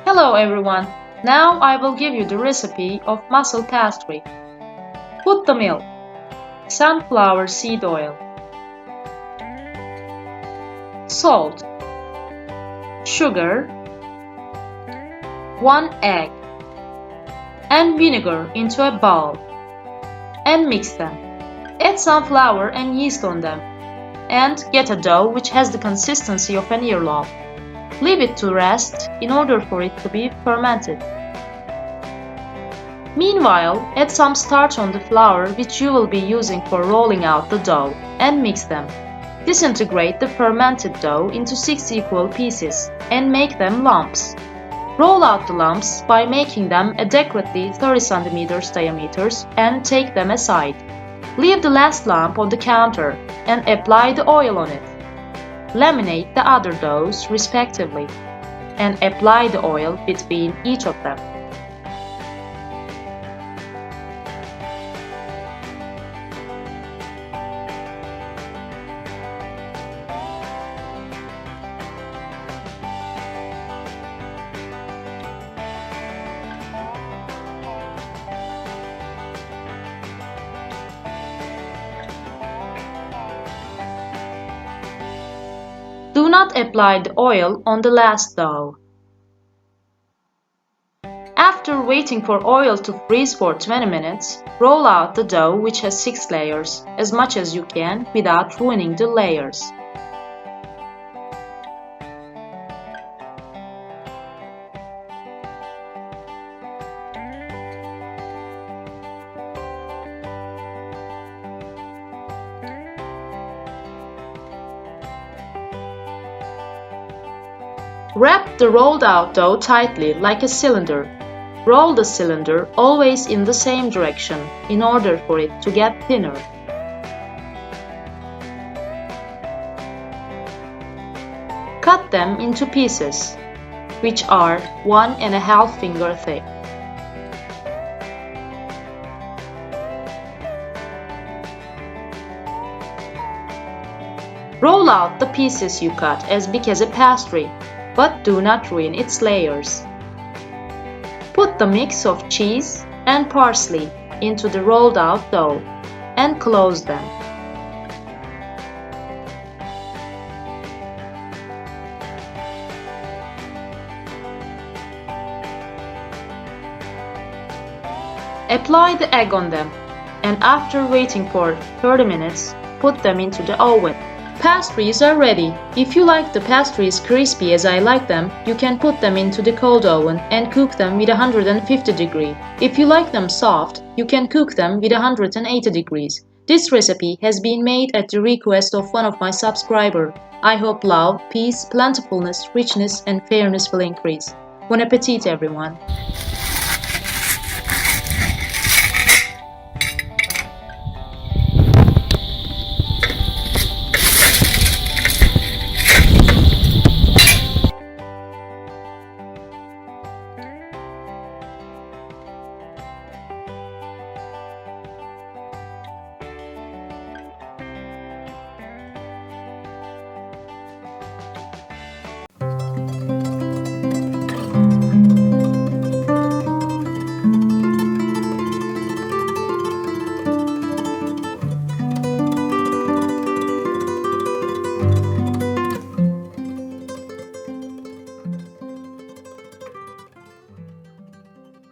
Hello everyone! Now I will give you the recipe of mussel pastry. Put the milk, sunflower seed oil, salt, sugar, 1 egg, and vinegar into a bowl and mix them. Add some flour and yeast on them and get a dough which has the consistency of an earlobe. Leave it to rest in order for it to be fermented. Meanwhile, add some starch on the flour which you will be using for rolling out the dough and mix them. Disintegrate the fermented dough into 6 equal pieces and make them lumps. Roll out the lumps by making them adequately 30 cm diameters and take them aside. Leave the last lump on the counter and apply the oil on it. Laminate the other doughs respectively and apply the oil between each of them. Do not apply the oil on the last dough. After waiting for oil to freeze for 20 minutes, roll out the dough which has 6 layers, as much as you can without ruining the layers. Wrap the rolled out dough tightly like a cylinder. Roll the cylinder always in the same direction in order for it to get thinner. Cut them into pieces, which are 1½ finger thick. Roll out the pieces you cut as big as a pastry, but do not ruin its layers. Put the mix of cheese and parsley into the rolled out dough and close them. Apply the egg on them and after waiting for 30 minutes, put them into the oven. Pastries are ready. If you like the pastries crispy as I like them, you can put them into the cold oven and cook them with 150 degrees. If you like them soft, you can cook them with 180 degrees. This recipe has been made at the request of one of my subscribers. I hope love, peace, plentifulness, richness and fairness will increase. Bon appetit everyone!